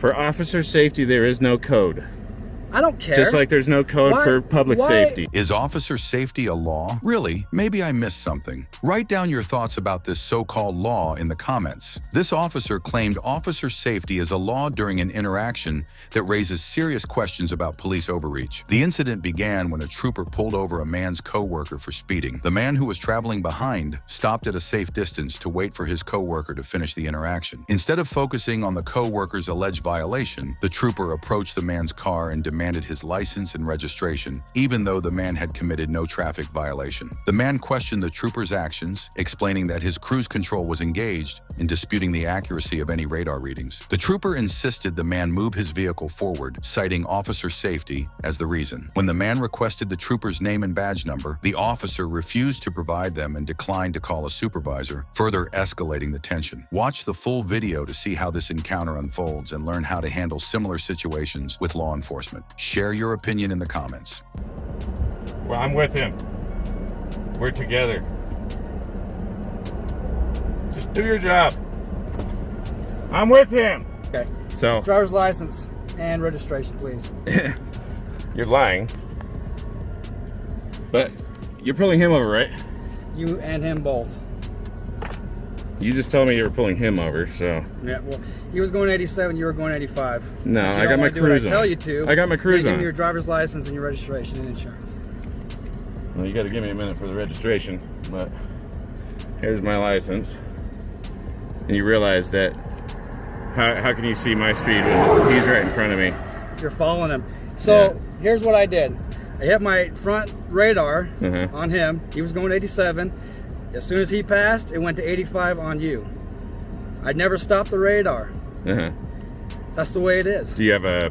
For officer safety, there is no code. I don't care. Just like there's no code for public safety. Is officer safety a law? Really? Maybe I missed something. Write down your thoughts about this so-called law in the comments. This officer claimed officer safety is a law during an interaction that raises serious questions about police overreach. The incident began when a trooper pulled over a man's coworker for speeding. The man who was traveling behind stopped at a safe distance to wait for his coworker to finish the interaction. Instead of focusing on the coworker's alleged violation, the trooper approached the man's car and demanded his license and registration, even though the man had committed no traffic violation. The man questioned the trooper's actions, explaining that his cruise control was engaged and disputing the accuracy of any radar readings. The trooper insisted the man move his vehicle forward, citing officer safety as the reason. When the man requested the trooper's name and badge number, the officer refused to provide them and declined to call a supervisor, further escalating the tension. Watch the full video to see how this encounter unfolds and learn how to handle similar situations with law enforcement. Share your opinion in the comments. Well, I'm with him. We're together. Just do your job. I'm with him. Okay. So, Driver's license and registration, please. you're lying. But you're pulling him over, right? You and him both. You just told me you were pulling him over, so. Yeah, well, he was going 87, you were going 85. No, I got my cruise on. I tell you to. I got my cruise give on. me your driver's license and your registration and insurance. Well, you got to give me a minute for the registration, but here's my license. And you realize that, how can you see my speed when he's right in front of me? You're following him. So here's what I did. I hit my front radar on him. He was going 87. As soon as he passed, it went to 85 on you. I'd never stopped the radar. That's the way it is. Do you have a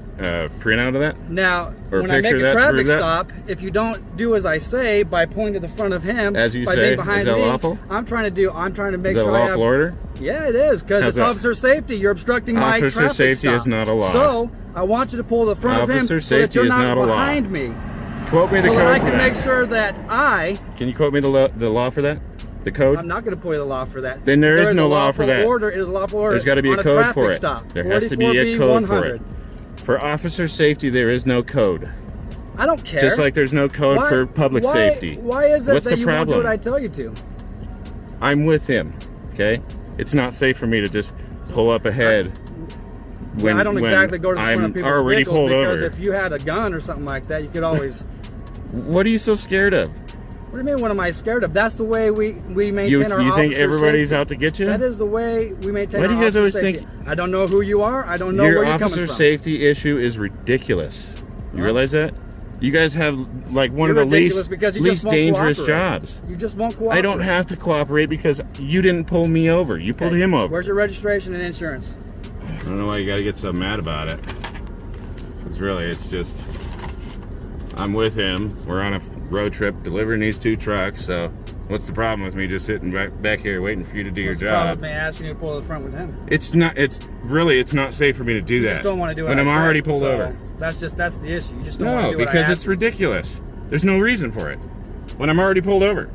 printout of that? Now, or when I make a that traffic stop, if you don't do as I say by pulling to the front of him, as you by say, being behind is that me, lawful? I'm trying to make is sure that a lawful order? Yeah, it is, because it's officer safety. You're obstructing my traffic stop. Officer safety is not a law. So, I want you to pull the front of him so that you're not behind me. Quote me the code so that I for can that. make sure that Can you quote me the law for that? The code? I'm not going to pull you the law for that. Then there is no law for that. Order. It is a lawful order. There's got to be a code for it. Stop. There has to be a code for it. For officer safety, there is no code. I don't care. Just like there's no code for public safety. Why is it What's that the you problem? won't do what I tell you to? I'm with him, okay? It's not safe for me to just pull up ahead when I don't exactly go to the front of people's already vehicles pulled because over. if you had a gun or something like that, you could always... What are you so scared of? What do you mean, what am I scared of? That's the way we maintain our You think everybody's safety. out to get you? That is the way we maintain Why do you guys always safety. think... I don't know who you are. I don't know where you're coming from. Your officer safety issue is ridiculous. You realize that? You guys have like one of the least dangerous jobs. You just won't cooperate. I don't have to cooperate because you didn't pull me over. You pulled him over. Where's your registration and insurance? I don't know why you got to get so mad about it. Because really, it's just... I'm with him. We're on a road trip delivering these 2 trucks, so what's the problem with me just sitting back here waiting for you to do your job? What's the problem with me asking you to pull to the front with him? It's not safe for me to do that. You just don't want to do it when I'm already pulled over. That's the issue. You just don't want to do No, it. because it's ridiculous. There's no reason for it. When I'm already pulled over.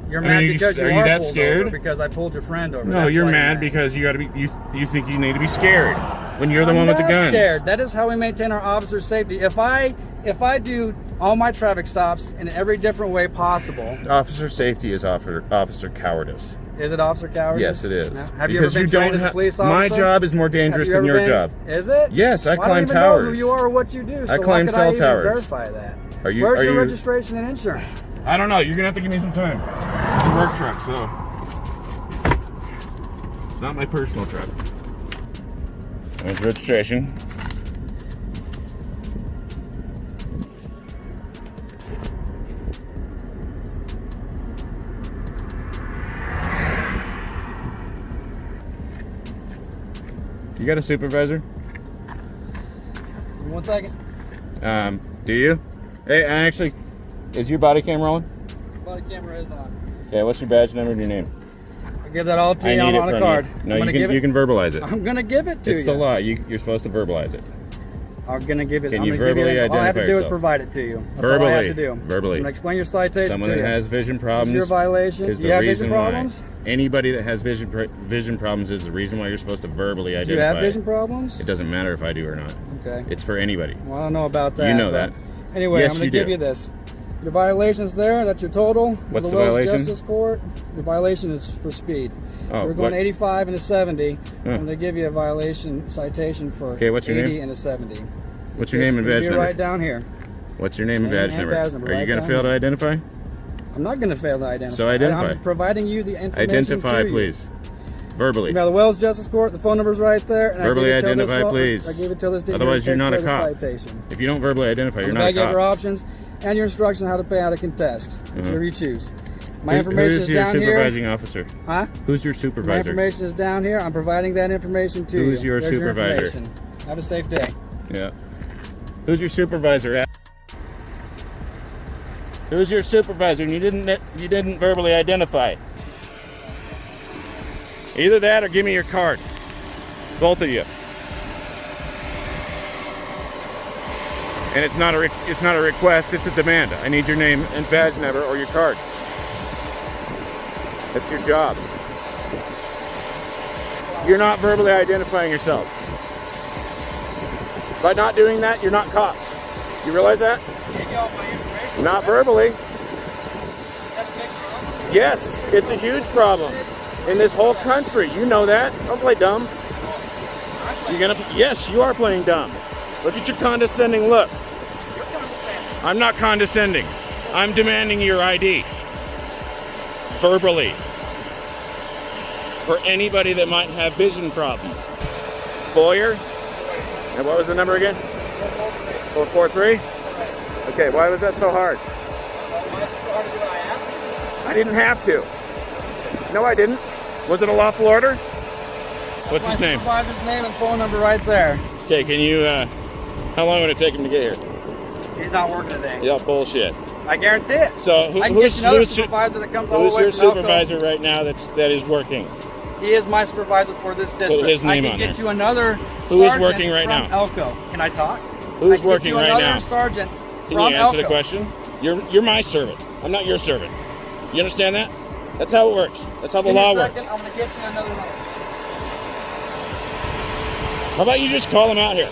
You're mad because you are that pulled scared? Over because I pulled your friend over. No, you're mad because you got to be. You think you need to be scared when you're the one with the guns. I'm not scared. That is how we maintain our officer safety. If I do all my traffic stops in every different way possible. Officer safety is officer cowardice. Is it officer cowardice? Yes, it is. No. Have you ever been trained as a police officer? My job is more dangerous than your job. Is it? Yes, I climb towers. I don't even know who you are or what you do. So I climb cell towers. Verify that. Where's your registration and insurance? I don't know. You're gonna have to give me some time. It's a work truck, so it's not my personal truck. There's registration. You got a supervisor? 1 second. Do you? Hey, actually, is your body cam rolling? Body camera is on. Okay, what's your badge number and your name? I'll give that all to you on a card. No, you can verbalize it. I'm going to give it to you. It's the law. You're supposed to verbalize it. I'm gonna give it. Can I'm you gonna give you verbally that. All I have to identify do is yourself? provide it to you. That's Verbally. all I have to do. Verbally. I'm gonna explain your citation Someone to that you. has vision This problems is your violation. is You the have reason vision problems? why. Anybody that has vision problems is the reason why you're supposed to verbally identify. Do you have it. vision problems? It doesn't matter if I do or not. Okay. It's for anybody. Well, I don't know about that. You know but that. Anyway, Yes, I'm going you to give do. you this. Your violation's there. That's your total. What's the the Wills violation? Justice Court. Your violation is for speed. Oh, We're going what? 85 and a 70. Huh. I'm going to give you a violation citation for Okay, what's your 80 name? and a 70. What's your name and badge Be number? right down here. What's your name and Name badge and number? badge number, Are you right going to down fail to here. identify? I'm not going to fail to identify. So identify. I'm providing you the information Identify, to you. please. Verbally. Now the Wells Justice Court, the phone number's right there. And Verbally I gave it till this identify, phone- please. I gave it till this day. Otherwise, you're not a cop. Citation. If you don't verbally identify, you're I'm not gonna a give your cop. options and your instructions on how to pay out a contest. Whichever you choose. My Who- information who's is your down here. supervising officer? Huh? Who's your My supervisor? information is down here. I'm providing that information to you. Who's your There's supervisor? information. Have a safe day. Yeah. Who's your supervisor? Who's your supervisor? And you didn't verbally identify. Either that or give me your card. Both of you. And it's not a request, it's a demand. I need your name and badge number or your card. That's your job. You're not verbally identifying yourselves. By not doing that, you're not cops. You realize that? Not verbally. Yes, it's a huge problem in this whole country. You know that. Don't play dumb. Yes, you are playing dumb. Look at your condescending look. I'm not condescending. I'm demanding your ID. Verbally. For anybody that might have vision problems. Boyer? And what was the number again? 443? Okay, why was that so hard? I didn't have to. No, I didn't. Was it a lawful order? What's his name? Supervisor's name and phone number right there. Okay, can you, how long would it take him to get here? He's not working today. Yeah, bullshit. I guarantee it. So I can get you another supervisor that comes all the who's way your from Elko. supervisor right now that is working? He is my supervisor for this district. Put his name I on can get there. you another Who is sergeant working right from now? Elko. Can I talk? Who's I can working get you right another now? sergeant Can from you answer Elko. the question? You're my servant. I'm not your servant. You understand that? That's how it works. That's how the Give me a law second, works. I'm going to get you another one. How about you just call him out here?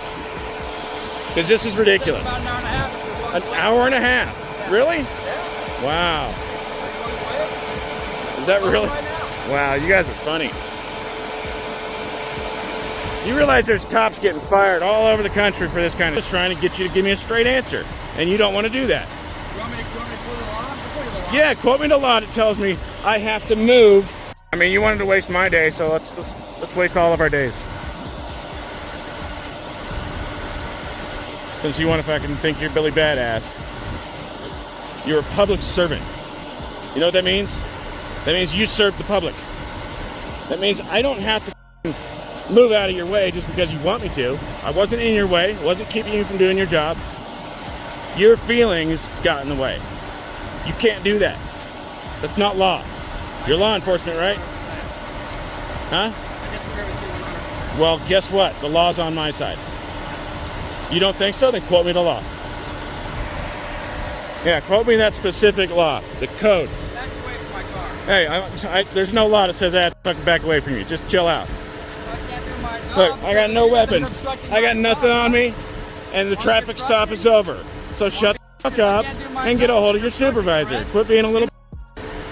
Because this is ridiculous. About an hour and a half. An hour and a half? Really? Yeah. Wow. Is that really? Wow, you guys are funny. You realize there's cops getting fired all over the country for this kind of... Just trying to get you to give me a straight answer, and you don't want to do that. You want me to quote the law? I'll quote the law. Yeah, quote me the law that tells me I have to move. I mean, you wanted to waste my day, so let's waste all of our days. Since you want to fucking think you're Billy Badass. You're a public servant. You know what that means? That means you serve the public. That means I don't have to move out of your way just because you want me to. I wasn't in your way. I wasn't keeping you from doing your job. Your feelings got in the way. You can't do that. That's not law. You're law enforcement, right? Huh? Well, guess what? The law's on my side. You don't think so? Then quote me the law. Yeah, quote me that specific law, the code. Back away from my car. Hey, there's no law that says I have to fucking back away from you. Just chill out. I can't do my job. Look, I got no weapons. You're obstructing I got my nothing stop. on me, and the traffic stop is over. So shut the fuck up and get a hold of your supervisor. Quit being a little...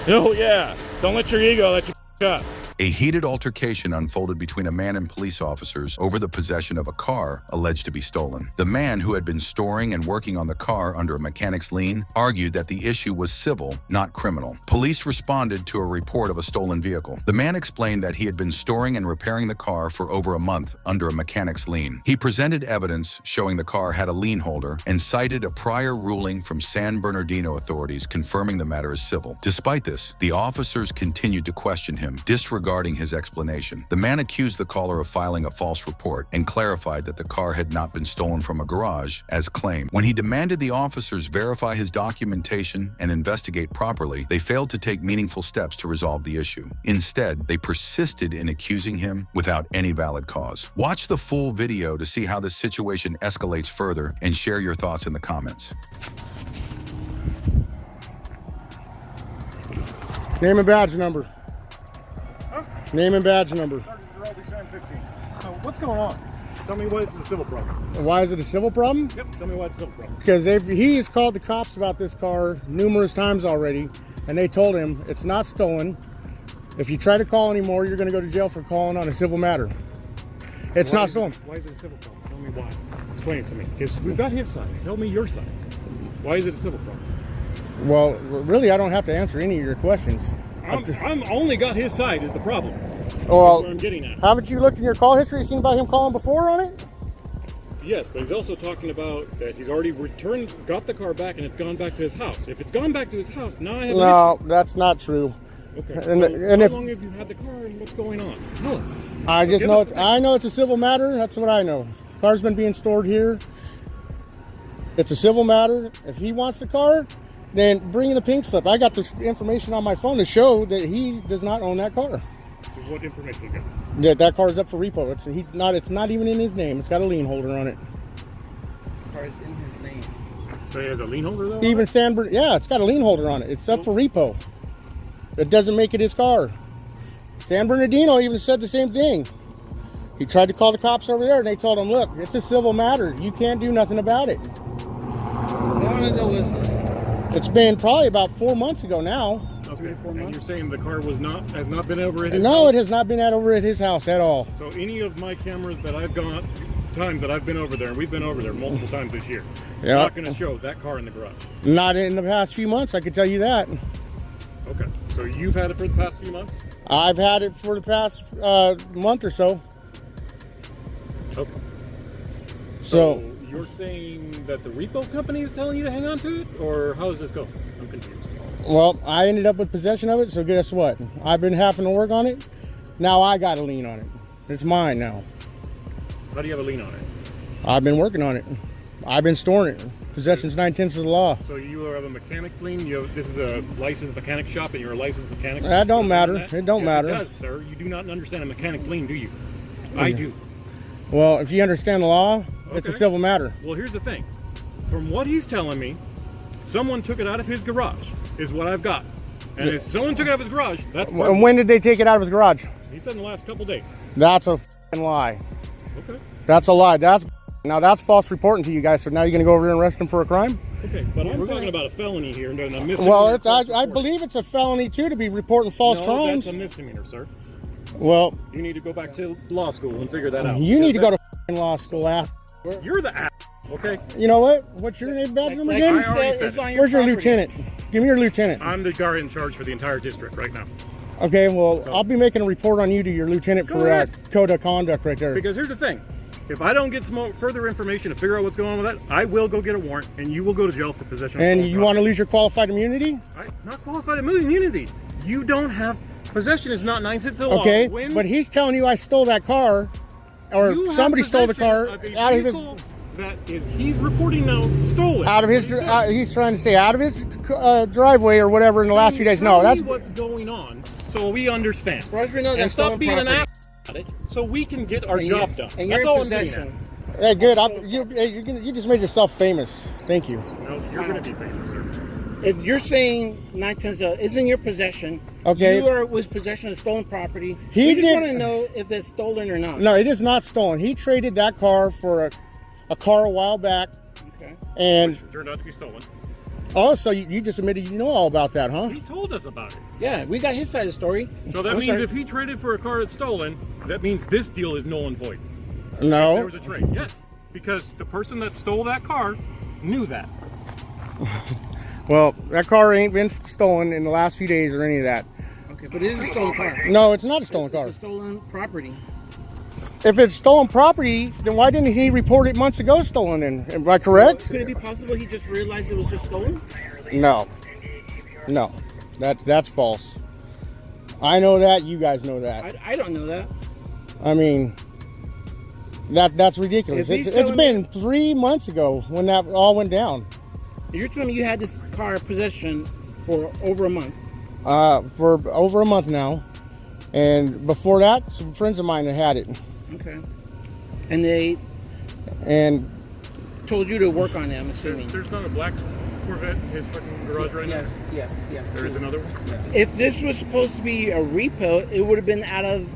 Oh, yeah. Don't let your ego let you up. A heated altercation unfolded between a man and police officers over the possession of a car alleged to be stolen. The man, who had been storing and working on the car under a mechanic's lien, argued that the issue was civil, not criminal. Police responded to a report of a stolen vehicle. The man explained that he had been storing and repairing the car for over a month under a mechanic's lien. He presented evidence showing the car had a lien holder and cited a prior ruling from San Bernardino authorities confirming the matter is civil. Despite this, the officers continued to question him, disregarding disregarding his explanation. The man accused the caller of filing a false report and clarified that the car had not been stolen from a garage, as claimed. When he demanded the officers verify his documentation and investigate properly, they failed to take meaningful steps to resolve the issue. Instead, they persisted in accusing him without any valid cause. Watch the full video to see how this situation escalates further and share your thoughts in the comments. Name and badge number. Huh? Name and badge number. So what's going on? Tell me why it's a civil problem. Why is it a civil problem? Yep, tell me why it's a civil problem. Because he has called the cops about this car numerous times already, and they told him it's not stolen. If you try to call anymore, you're going to go to jail for calling on a civil matter. It's not stolen. Why is it a civil problem? Tell me why. Explain it to me. Because we've got his side. Tell me your side. Why is it a civil problem? Well, really, I don't have to answer any of your questions. I'm only got his side is the problem. Well, That's what I'm getting at. haven't you looked in your call history, seen about him calling before on it? Yes, but he's also talking about that he's already returned, got the car back, and it's gone back to his house. If it's gone back to his house, now I have No, an issue. that's not true. Okay. And How if long have you had the car, and what's going on? Tell us. I just know I know it's a civil matter. That's what I know. Car's been being stored here. It's a civil matter. If he wants the car, then bring in the pink slip. I got this information on my phone to show that he does not own that car. What information you got? Yeah, that car is up for repo. It's not even in his name. It's got a lien holder on it. The car is in his name. So he has a lien holder though? Even San Bernardino, yeah, it's got a lien holder on it. It's up for repo. It doesn't make it his car. San Bernardino even said the same thing. He tried to call the cops over there, and they told him, look, it's a civil matter. You can't do nothing about it. How long ago was this? It's been probably about 4 months ago now. Okay. And you're saying the car has not been over at his No, house? it has not been over at his house at all. So any of my cameras that I've got, times that I've been over there, and we've been over there multiple times this year, Yeah. not going to show that car in the garage. Not in the past few months, I can tell you that. Okay. So you've had it for the past few months? I've had it for the past month or so. Okay. So you're saying that the repo company is telling you to hang on to it, or how does this go? I'm confused. well, I ended up with possession of it, so guess what? I've been having to work on it. Now I got a lien on it. It's mine now. How do you have a lien on it? I've been working on it. I've been storing it. Possession's 9/10 of the law. So you have a mechanic's lien? This is a licensed mechanic shop, and you're a licensed mechanic? That don't matter. That? It don't Yes, matter. It does, sir. You do not understand a mechanic's lien, do you? I do. Well, if you understand the law, it's a Okay. civil matter. Well, here's the thing. From what he's telling me, someone took it out of his garage, is what I've got. And if someone took it out of his garage, that's part of And when did they take it out of his garage? it. He said in the last couple days. That's a f***ing lie. Okay. That's a lie. Now that's false reporting to you guys. So now you're going to go over there and arrest him for a crime? Okay, but I'm talking about a felony here, and a misdemeanor. Well, I false reporting. believe it's a felony too to be reporting false No, crimes. that's a misdemeanor, sir. Well, You need to go back to law school and figure that out. you need to go to f***ing law school. You're the ass, okay? You know what? What's your name, badge number I again? already said it. Where's your lieutenant? Give me your lieutenant. I'm the guy in charge for the entire district right now. Okay, well, I'll be making a report on you to your lieutenant Go for ahead. code of conduct right there. Because here's the thing. If I don't get some more further information to figure out what's going on with that, I will go get a warrant, and you will go to jail for possession of And stolen you want to property. lose your qualified immunity? Not qualified immunity. You don't have possession is not 9 cents of the law. Okay, When but he's telling you I stole that car, or you have somebody stole the car possession of a out of his vehicle that is he's reporting now stolen. out of his. He's trying to say out of his driveway or whatever in the last few days. No, Tell that's me what's going on, so we understand. As far as we know, And that's stop stolen being an property. ass about it, so we can get our And job you're- done. And you're That's in all I'm getting possession. hey, good. You just made yourself famous. Thank you. at. No, you're going to be famous, sir. If you're saying 9/10 is in your possession, Okay. you are with possession of stolen property. He we just did- want to know if it's stolen or not. No, it is not stolen. He traded that car for a car a while back, Okay. and Which turned out to be stolen. also you just admitted you know all about that, huh? He told us about it. Yeah, we got his side of the story. So that I'm means sorry. if he traded for a car that's stolen, that means this deal is null and void. There No. was a trade. Yes. Because the person that stole that car knew that. Well, that car ain't been stolen in the last few days or any of that. Okay, but it is a stolen car. No, it's not a stolen car. It's a stolen property. If it's stolen property, then why didn't he report it months ago stolen? Am I correct? Could it be possible he just realized it was just stolen? No. No. That's false. I know that. You guys know that. I don't know that. I mean, that's ridiculous. It's been 3 months ago when that all went down. You're telling me you had this car in possession for over a month? For over a month now. And before that, some friends of mine had it. Okay. And they told you to work on it, I'm assuming. There's not a black Corvette in his fucking garage right now? Yes. There is another one? Yeah. If this was supposed to be a repo, it would have been out of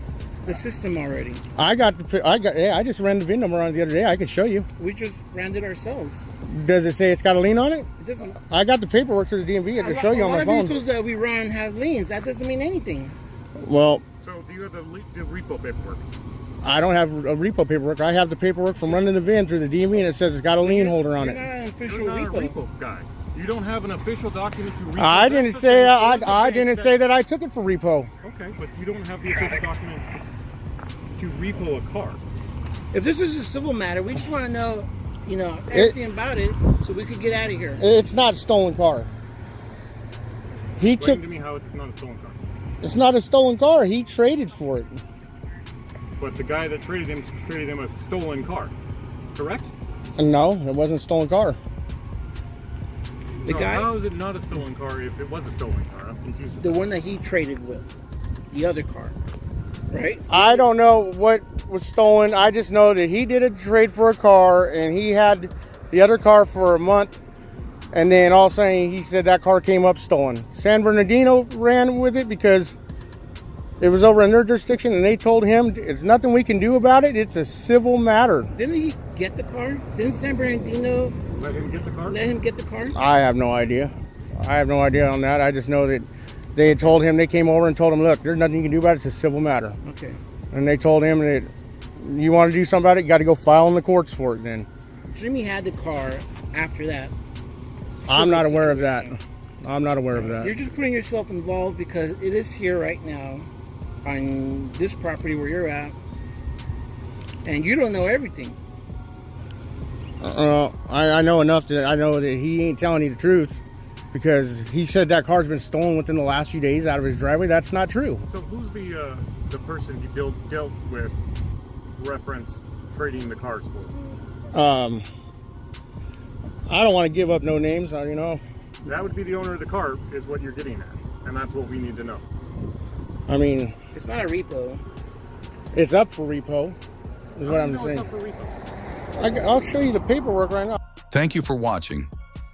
the system already. I just ran the VIN number on it the other day. I could show you. We just ran it ourselves. Does it say it's got a lien on it? It doesn't. I got the paperwork to the DMV. I can show you on my phone. A lot of vehicles that we run have liens. That doesn't mean anything. Well. So do you have the repo paperwork? I don't have a repo paperwork. I have the paperwork from running the VIN through the DMV, and it says it's got a lien holder on it. You're not an official You're not repo. a repo guy. You don't have an official document to repo. I didn't say that I took it for repo. Okay, but you don't have the official documents to repo a car. If this is a civil matter, we just want to know, everything about it, so we could get out of here. It's not a stolen car. Explain to me how it's not a stolen car. It's not a stolen car. He traded for it. But the guy that traded him a stolen car, correct? No, it wasn't a stolen car. How is it not a stolen car if it was a stolen car? I'm confused. The one that he traded with, the other car, right? I don't know what was stolen. I just know that he did a trade for a car, and he had the other car for a month, and then all of a sudden he said that car came up stolen. San Bernardino ran with it because it was over in their jurisdiction, and they told him there's nothing we can do about it. It's a civil matter. Didn't he get the car? Didn't San Bernardino let him get the car? Let him get the car? I have no idea. I have no idea on that. I just know that they had told him, they came over and told him, look, there's nothing you can do about it. It's a civil matter. Okay. And they told him that you want to do something about it, you got to go file in the courts for it then. Jimmy had the car after that. I'm not aware of that. I'm not aware of that. You're just putting yourself involved because it is here right now on this property where you're at, and you don't know everything. I know enough that I know that he ain't telling you the truth, because he said that car's been stolen within the last few days out of his driveway. That's not true. So who's the person he dealt with reference trading the cars for? I don't want to give up no names, you know. That would be the owner of the car is what you're getting at, and that's what we need to know. I mean, it's not a repo. It's up for repo, is what I'm saying. It's up for repo. I'll show you the paperwork right now. Thank you for watching.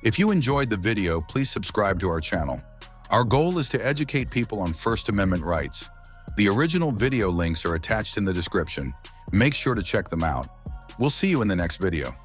If you enjoyed the video, please subscribe to our channel. Our goal is to educate people on First Amendment rights. The original video links are attached in the description. Make sure to check them out. We'll see you in the next video.